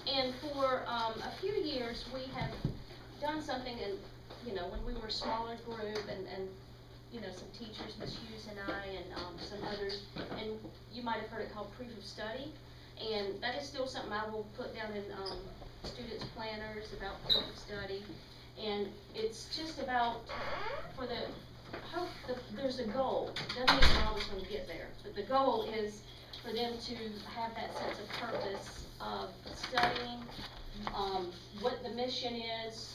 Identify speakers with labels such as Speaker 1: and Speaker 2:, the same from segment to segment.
Speaker 1: And for a few years, we have done something, and when we were a smaller group, and some teachers, Ms. Hughes and I, and some others, and you might have heard it called proof of study, and that is still something I will put down in students' planners about proof of study, and it's just about for the hope there's a goal. Doesn't mean we're always going to get there, but the goal is for them to have that sense of purpose of studying, what the mission is,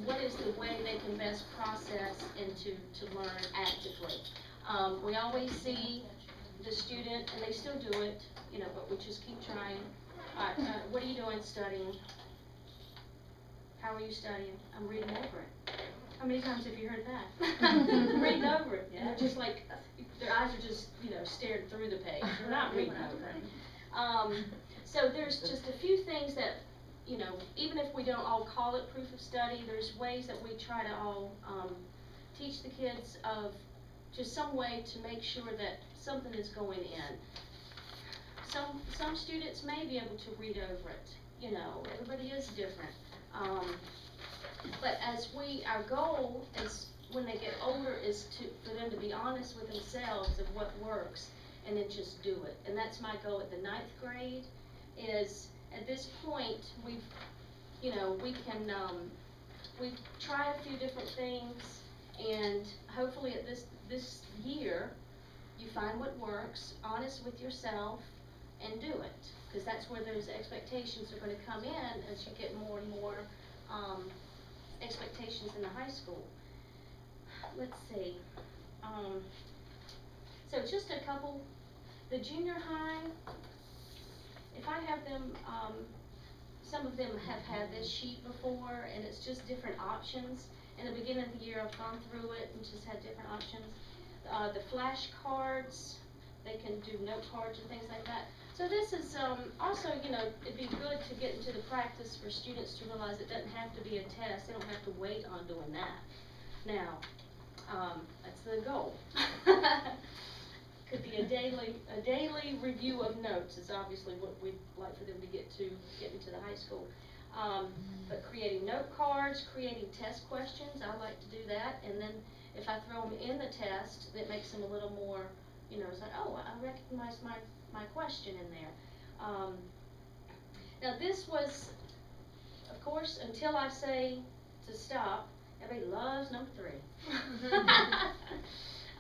Speaker 1: what is the way they can best process and to learn actively. We always see the student, and they still do it, but we just keep trying. What are you doing studying? How are you studying? I'm reading over it. How many times have you heard that? Reading over it. Yeah. Just like their eyes are just, staring through the page. They're not reading over it. So there's just a few things that, even if we don't all call it proof of study, there's ways that we try to all teach the kids of just some way to make sure that something is going in. Some students may be able to read over it. Everybody is different. But our goal is when they get older is for them to be honest with themselves of what works and then just do it. And that's my goal at the 9th grade is at this point we've tried a few different things, and hopefully at this year you find what works, honest with yourself, and do it, because that's where those expectations are going to come in as you get more and more expectations in the high school. Let's see. So just a couple. The junior high, if I have them, some of them have had this sheet before, and it's just different options. In the beginning of the year, I've gone through it and just had different options. The flashcards, they can do note cards and things like that. So this is also, it'd be good to get into the practice for students to realize it doesn't have to be a test. They don't have to wait on doing that. Now, that's the goal. Could be a daily review of notes is obviously what we'd like for them to get into the high school. But creating note cards, creating test questions, I like to do that. And then if I throw them in the test, that makes them a little more, it's like, oh, I recognize my question in there. Now this was, of course, until I say to stop, everybody loves number 3.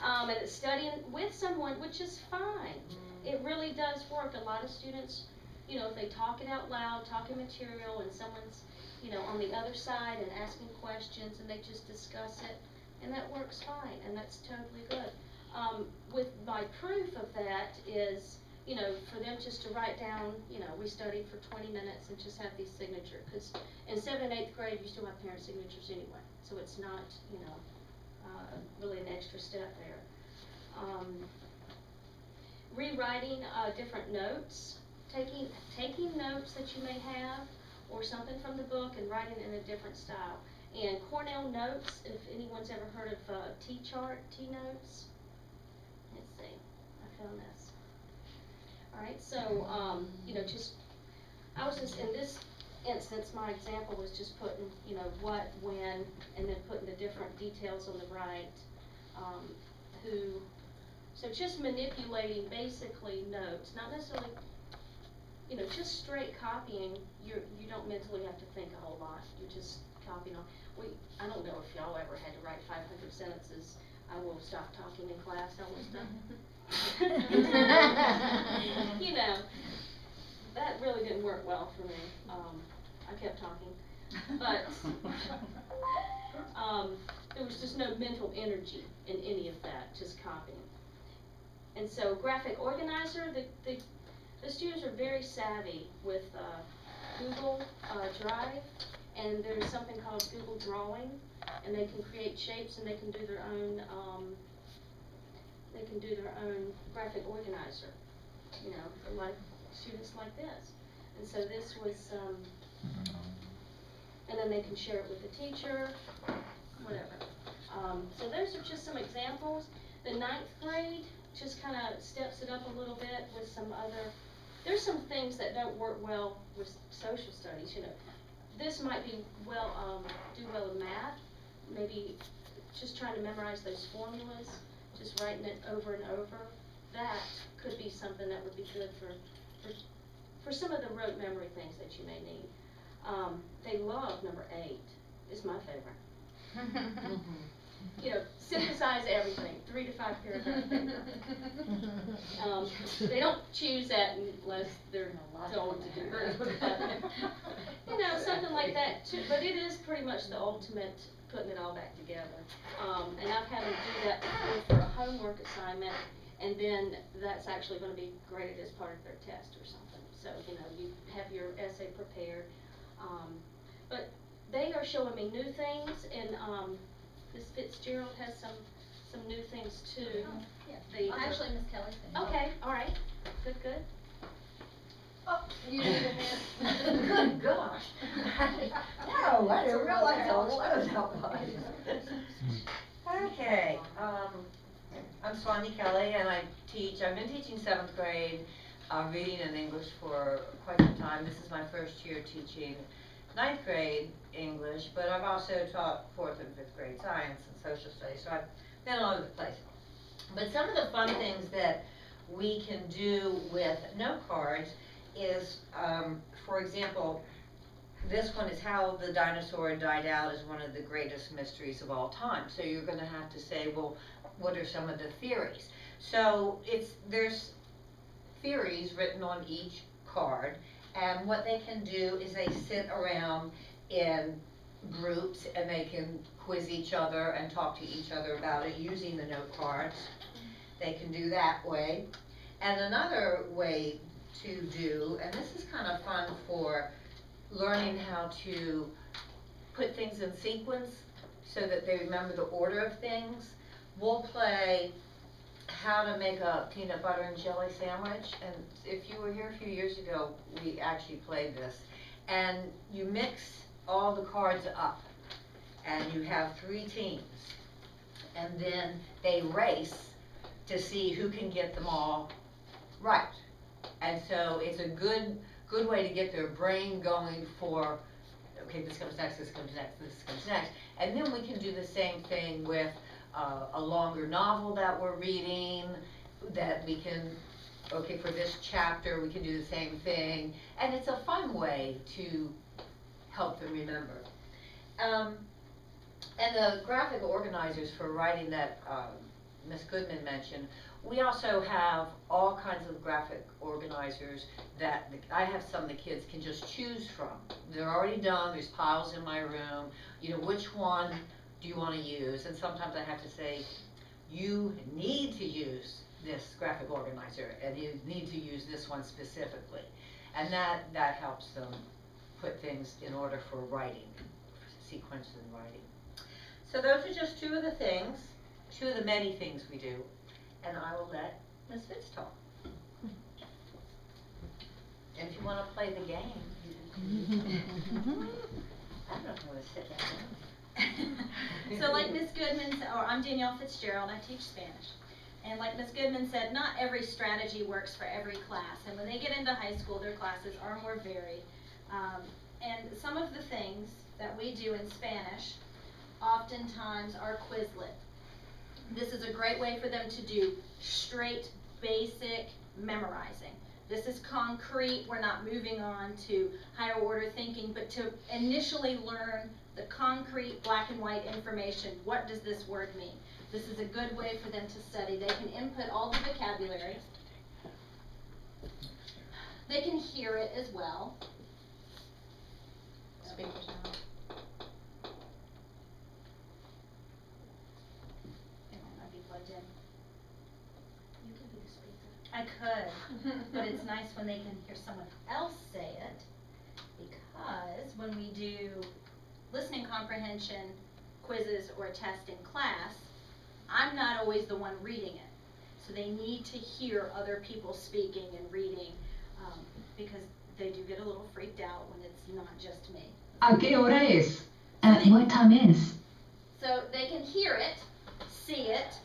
Speaker 1: And it's studying with someone, which is fine. It really does work. A lot of students, if they talk it out loud, talking material, and someone's, on the other side and asking questions, and they just discuss it, and that works fine, and that's totally good. With my proof of that is, for them just to write down, we studied for 20 minutes and just have these signatures, because in 7th and 8th grade, you still have parent signatures anyway, so it's not, really an extra step there. Rewriting different notes, taking notes that you may have or something from the book and writing in a different style. And Cornell Notes, if anyone's ever heard of T-chart, T-notes. Let's see, I found this. Alright, so, I was just, in this instance, my example was just putting, what, when, and then putting the different details on the right, who. So just manipulating basically notes, not necessarily, just straight copying. You don't mentally have to think a whole lot. You're just copying on. I don't know if y'all ever had to write 500 sentences. I will stop talking in class. I will stop. That really didn't work well for me. I kept talking, but there was just no mental energy in any of that, just copying. And so graphic organizer, the students are very savvy with Google Drive, and there's something called Google Drawing, and they can create shapes, and they can do their own graphic organizer, for like students like this. And so this was, and then they can share it with the teacher, whatever. So those are just some examples. The 9th grade just kind of steps it up a little bit with some other there's some things that don't work well with social studies, you know. This might be do well in math, maybe just trying to memorize those formulas, just writing it over and over. That could be something that would be good for some of the rote memory things that you may need. They love number 8, is my favorite. You know, synthesize everything, 3 to 5 paragraph paper. They don't choose that unless they're told to do it. You know, something like that too, but it is pretty much the ultimate putting it all back together. And I've had them do that before for a homework assignment, and then that's actually going to be graded as part of their test or something. So, you know, you have your essay prepared. But they are showing me new things, and Ms. Fitzgerald has some new things too.
Speaker 2: Yeah. Actually, Miss Kelly's thing.
Speaker 1: Okay, all right, good.
Speaker 2: Oh, you need a minute.
Speaker 3: Good gosh. No, I didn't realize how slow that was. Okay, I'm Swanee Kelly, and I've been teaching 7th grade reading and English for quite some time. This is my first year teaching 9th grade English, but I've also taught 4th and 5th grade science and social studies, so I've been all over the place. But some of the fun things that we can do with note cards is, for example, this one is how the dinosaur died out is one of the greatest mysteries of all time. So you're going to have to say, well, what are some of the theories? So there's theories written on each card, and what they can do is they sit around in groups and they can quiz each other and talk to each other about it using the note cards. They can do that way. And another way to do, and this is kind of fun for learning how to put things in sequence so that they remember the order of things. We'll play how to make a peanut butter and jelly sandwich, and if you were here a few years ago, we actually played this. And you mix all the cards up, and you have 3 teams, and then they race to see who can get them all right. And so it's a good way to get their brain going for, okay, this comes next, this comes next, this comes next. And then we can do the same thing with a longer novel that we're reading, that we can, okay, for this chapter we can do the same thing. And it's a fun way to help them remember. And the graphic organizers for writing that Ms. Goodman mentioned, we also have all kinds of graphic organizers that I have some the kids can just choose from. They're already done, there's piles in my room, you know, which one do you want to use? And sometimes I have to say, you need to use this graphic organizer, and you need to use this one specifically. And that helps them put things in order for writing, sequence in writing. So those are just 2 of the things, 2 of the many things we do. And I will let Ms. Fitz talk. And if you want to play the game, I don't know if I want to sit down.
Speaker 2: So like Ms. Goodman said, or I'm Danielle Fitzgerald, I teach Spanish. And like Ms. Goodman said, not every strategy works for every class. And when they get into high school, their classes are more varied. And some of the things that we do in Spanish oftentimes are Quizlet. This is a great way for them to do straight, basic memorizing. This is concrete. We're not moving on to higher order thinking, but to initially learn the concrete black and white information. What does this word mean? This is a good way for them to study. They can input all the vocabulary. They can hear it as well. Speakers now.
Speaker 1: You can be the speaker.
Speaker 2: I could, but it's nice when they can hear someone else say it, because when we do listening comprehension quizzes or a test in class, I'm not always the one reading it. So they need to hear other people speaking and reading, because they do get a little freaked out when it's not just me.
Speaker 4: ¿A qué hora es? At what time is?
Speaker 2: So they can hear it, see it,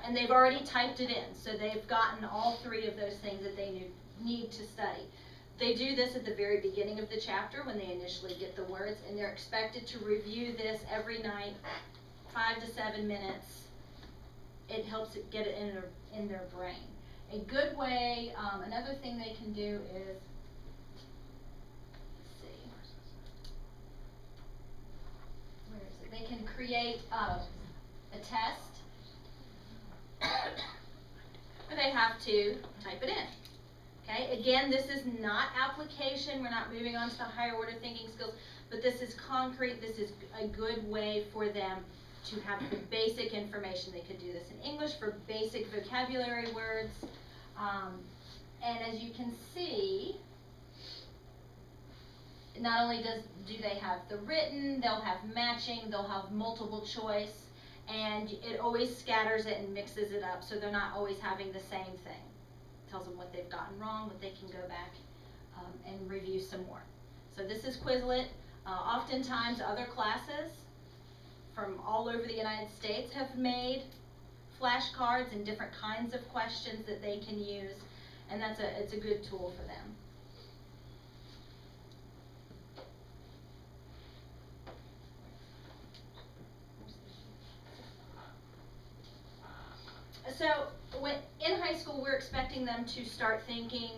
Speaker 2: and they've already typed it in. So they've gotten all 3 of those things that they need to study. They do this at the very beginning of the chapter when they initially get the words, and they're expected to review this every night, 5 to 7 minutes. It helps it get it in their brain. A good way, another thing they can do is, let's see, where is it? They can create a test, where they have to type it in. Okay, again, this is not application, we're not moving on to the higher order thinking skills, but this is concrete, this is a good way for them to have the basic information. They could do this in English for basic vocabulary words. And as you can see, not only do they have the written, they'll have matching, they'll have multiple choice, and it always scatters it and mixes it up, so they're not always having the same thing. Tells them what they've gotten wrong, what they can go back and review some more. So this is Quizlet. Oftentimes other classes from all over the United States have made flashcards and different kinds of questions that they can use, and it's a good tool for them. So in high school, we're expecting them to start thinking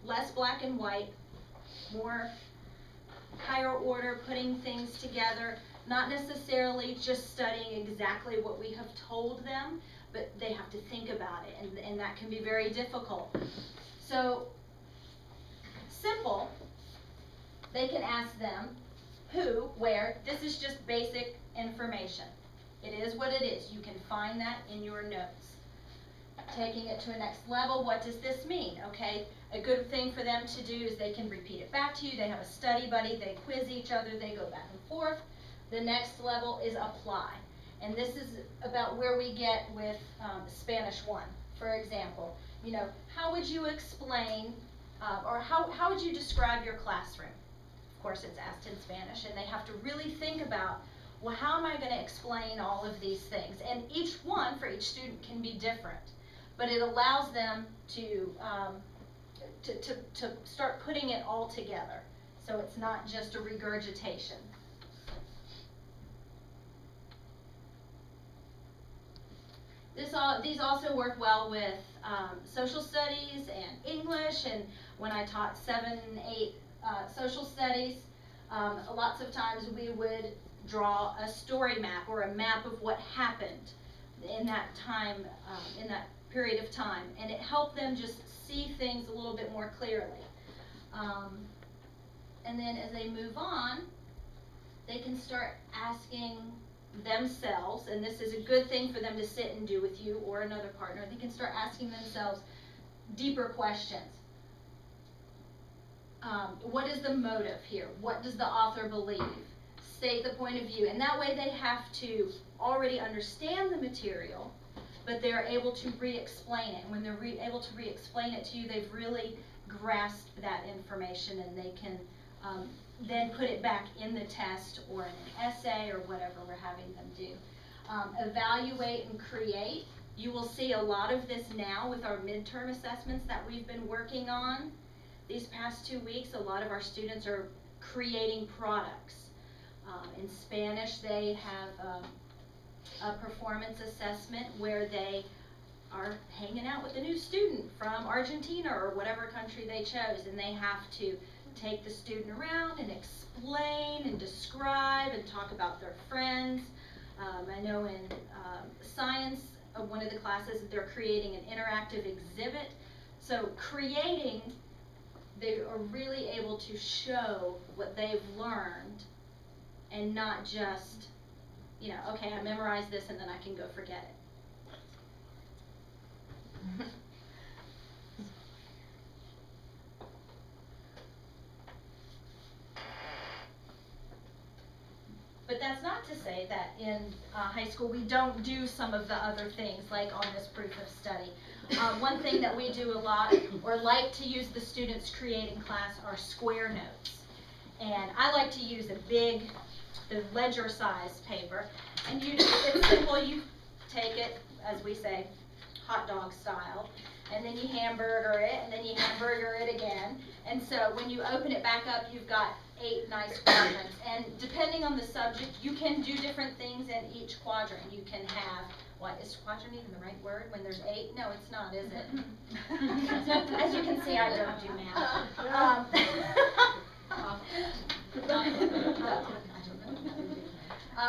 Speaker 2: less black and white, more higher order, putting things together, not necessarily just studying exactly what we have told them, but they have to think about it, and that can be very difficult. So, simple, they can ask them who, where. This is just basic information. It is what it is. You can find that in your notes. Taking it to a next level, what does this mean? Okay, a good thing for them to do is they can repeat it back to you. They have a study buddy, they quiz each other, they go back and forth. The next level is apply. And this is about where we get with Spanish 1, for example. You know, how would you explain, or how would you describe your classroom? Of course, it's asked in Spanish, and they have to really think about, well, how am I going to explain all of these things? And each one for each student can be different, but it allows them to start putting it all together, so it's not just a regurgitation. These also work well with social studies and English, and when I taught 7, 8 social studies, lots of times we would draw a story map or a map of what happened in that time, in that period of time, and it helped them just see things a little bit more clearly. And then as they move on, they can start asking themselves, and this is a good thing for them to sit and do with you or another partner, they can start asking themselves deeper questions. What is the motive here? What does the author believe? State the point of view, and that way they have to already understand the material, but they're able to re-explain it. And when they're able to re-explain it to you, they've really grasped that information, and they can then put it back in the test or in an essay or whatever we're having them do. Evaluate and create. You will see a lot of this now with our midterm assessments that we've been working on. These past 2 weeks, a lot of our students are creating products. In Spanish, they have a performance assessment where they are hanging out with a new student from Argentina or whatever country they chose, and they have to take the student around and explain and describe and talk about their friends. I know in science, one of the classes, they're creating an interactive exhibit. So creating, they are really able to show what they've learned and not just, you know, okay, I memorized this and then I can go forget it. But that's not to say that in high school we don't do some of the other things, like on this proof of study. One thing that we do a lot, or like to use the students create in class, are square notes. And I like to use a big, the ledger size paper, and it's simple. You take it, as we say, hot dog style, and then you hamburger it, and then you hamburger it again. And so when you open it back up, you've got 8 nice quadrants. And depending on the subject, you can do different things in each quadrant. You can have, what, is quadrant even the right word when there's 8? No, it's not, is it? As you can see, I don't do math.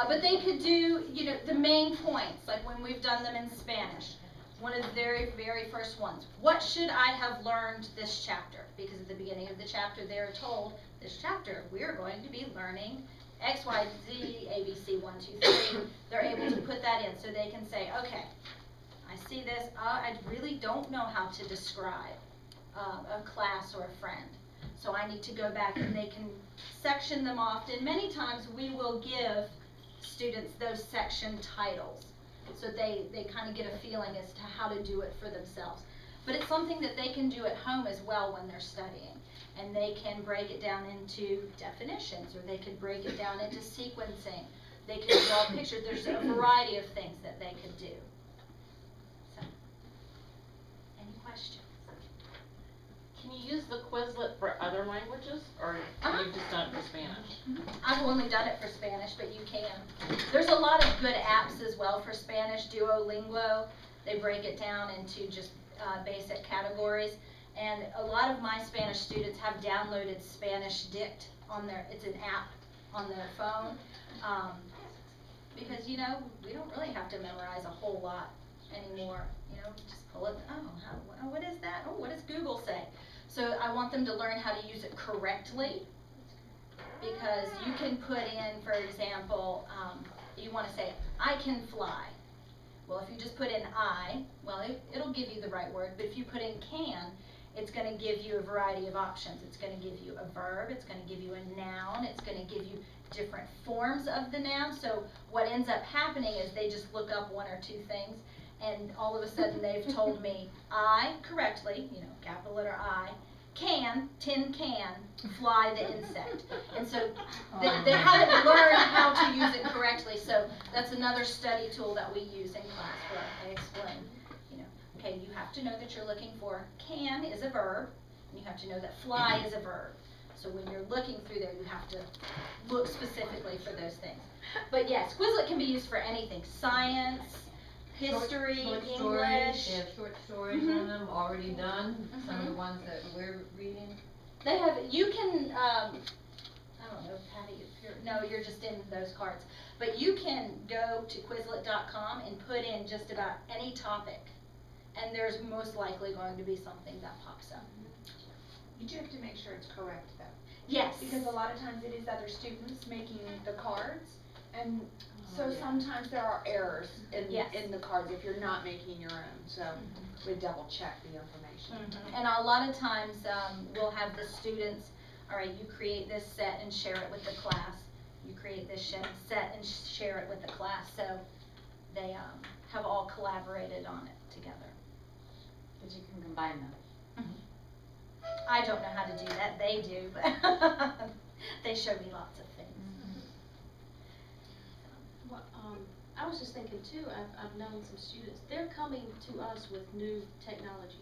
Speaker 2: But they could do, you know, the main points, like when we've done them in Spanish. One of the very, very first ones. What should I have learned this chapter? Because at the beginning of the chapter, they're told, this chapter, we're going to be learning X, Y, Z, A, B, C, 1, 2, 3. They're able to put that in so they can say, okay, I see this. I really don't know how to describe a class or a friend. So I need to go back, and they can section them off. And many times we will give students those section titles so they kind of get a feeling as to how to do it for themselves. But it's something that they can do at home as well when they're studying. And they can break it down into definitions, or they can break it down into sequencing. They can draw pictures. There's a variety of things that they could do. So, any questions?
Speaker 5: Can you use the Quizlet for other languages, or you've just done it for Spanish?
Speaker 2: I've only done it for Spanish, but you can. There's a lot of good apps as well for Spanish. Duolingo, they break it down into just basic categories. And a lot of my Spanish students have downloaded Spanish Dict on it's an app on their phone. Because, you know, we don't really have to memorize a whole lot anymore. You know, just pull it, what is that? Oh, what does Google say? So I want them to learn how to use it correctly, because you can put in, for example, you want to say, I can fly. Well, if you just put in I, well, it'll give you the right word, but if you put in can, it's going to give you a variety of options. It's going to give you a verb, it's going to give you a noun, it's going to give you different forms of the noun. So what ends up happening is they just look up 1 or 2 things, and all of a sudden they've told me I correctly, you know, capital letter I, tin can, fly the insect. And so they haven't learned how to use it correctly. So that's another study tool that we use in class where I explain, you know, okay, you have to know that you're looking for can is a verb, and you have to know that fly is a verb. So when you're looking through there, you have to look specifically for those things. But yes, Quizlet can be used for anything. Science, history,
Speaker 3: short
Speaker 2: English.
Speaker 3: Stories. They have short stories on them already done. Some of the ones that we're reading.
Speaker 2: They have, you can, I don't know, Patty, if you're just in those cards. But you can go to Quizlet.com and put in just about any topic, and there's most likely going to be something that pops up.
Speaker 6: You do have to make sure it's correct though.
Speaker 2: Yes.
Speaker 6: Because a lot of times it is other students making the cards, and so
Speaker 3: yeah.
Speaker 6: sometimes there are errors
Speaker 2: Yes.
Speaker 6: in the cards if you're not making your own, so we double check the information.
Speaker 2: And a lot of times we'll have the students, all right, you create this set and share it with the class. You create this set and share it with the class. So they have all collaborated on it together.
Speaker 5: But you can combine them.
Speaker 2: I don't know how to do that, they do, but they show me lots of things.
Speaker 1: Well, I was just thinking too, I've known some students, they're coming to us with new technology.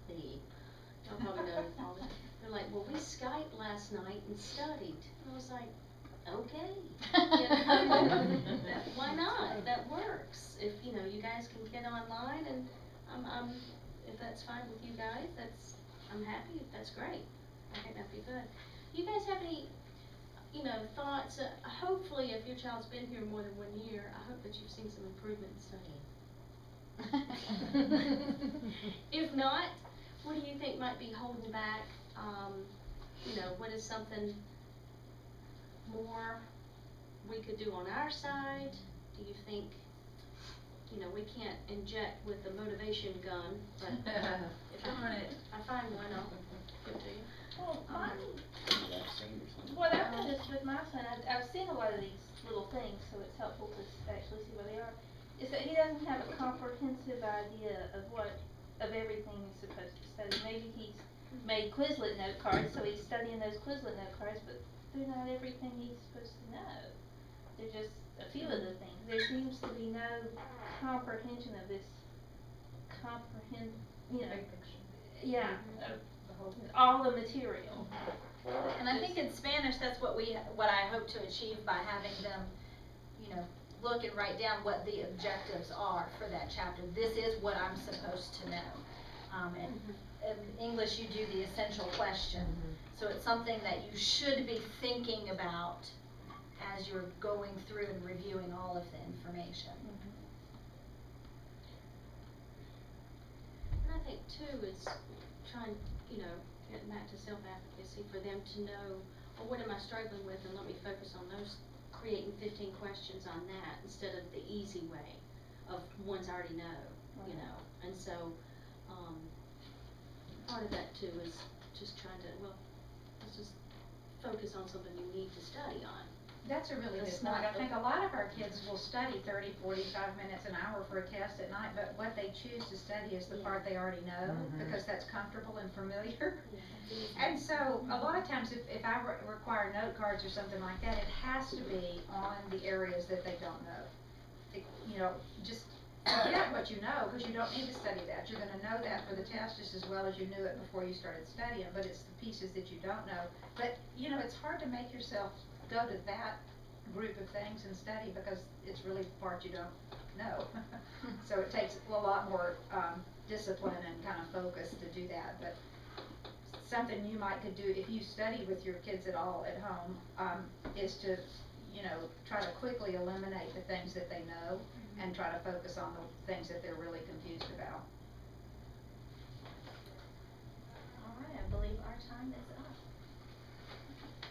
Speaker 1: Y'all probably know all that. They're like, well, we Skyped last night and studied. I was like, okay. You know, why not? That works. If, you know, you guys can get online, and if that's fine with you guys, I'm happy. That's great. I think that'd be good. You guys have any, you know, thoughts? Hopefully, if your child's been here more than 1 year, I hope that you've seen some improvement in studying. If not, what do you think might be holding back? You know, what is something more we could do on our side? Do you think, you know, we can't inject with the motivation gun, but if I find one, I'll give it to you.
Speaker 7: Well, what I've noticed with my son, I've seen a lot of these little things, so it's helpful to actually see where they are, is that he doesn't have a comprehensive idea of everything he's supposed to study. Maybe he's made Quizlet note cards, so he's studying those Quizlet note cards, but they're not everything he's supposed to know. They're just a few of the things. There seems to be no comprehension of this you know, yeah, all the material.
Speaker 2: And I think in Spanish, that's what I hope to achieve by having them, you know, look and write down what the objectives are for that chapter. This is what I'm supposed to know. In English, you do the essential question. So it's something that you should be thinking about as you're going through and reviewing all of the information.
Speaker 1: And I think too, it's trying, you know, getting back to self-advocacy for them to know, well, what am I struggling with, and let me focus on those, creating 15 questions on that instead of the easy way of ones I already know, you know. And so, part of that too is just trying to, well, let's just focus on something you need to study on.
Speaker 8: That's a really good
Speaker 1: It's
Speaker 8: point.
Speaker 1: not
Speaker 8: I think a lot of our kids will study 30, 45 minutes, an hour for a test at night, but what they choose to study is the part they already know, because that's comfortable and familiar. And so, a lot of times, if I require note cards or something like that, it has to be on the areas that they don't know. You know, just forget what you know, because you don't need to study that. You're gonna know that for the test just as well as you knew it before you started studying, but it's the pieces that you don't know. But, you know, it's hard to make yourself go to that group of things and study, because it's really the part you don't know. So it takes a lot more discipline and kind of focus to do that. But something you might could do if you study with your kids at all at home is to, you know, try to quickly eliminate the things that they know and try to focus on the things that they're really confused about.
Speaker 2: All right, I believe our time is up.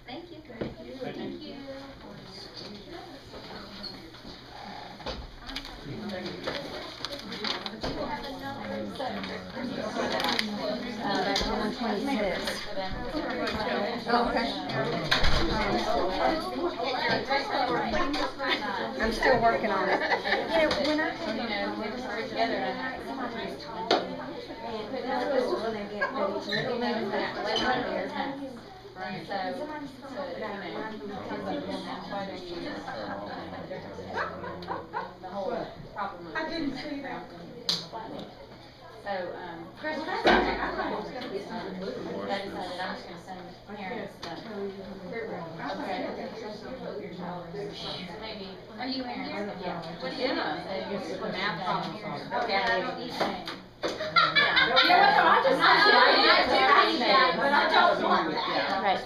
Speaker 2: Thank you.
Speaker 5: Thank you.
Speaker 9: I'm still working on it. You know, when I we just work together and the whole problem. I didn't see that. So, Chris, I decided I'm just gonna send parents so maybe.
Speaker 2: Are you in here?
Speaker 9: Yeah.
Speaker 2: What are you doing?
Speaker 9: So, math problems.
Speaker 2: Okay, I don't need to.
Speaker 9: Yeah.
Speaker 2: I just, I do need that, but I don't want that.
Speaker 9: Right.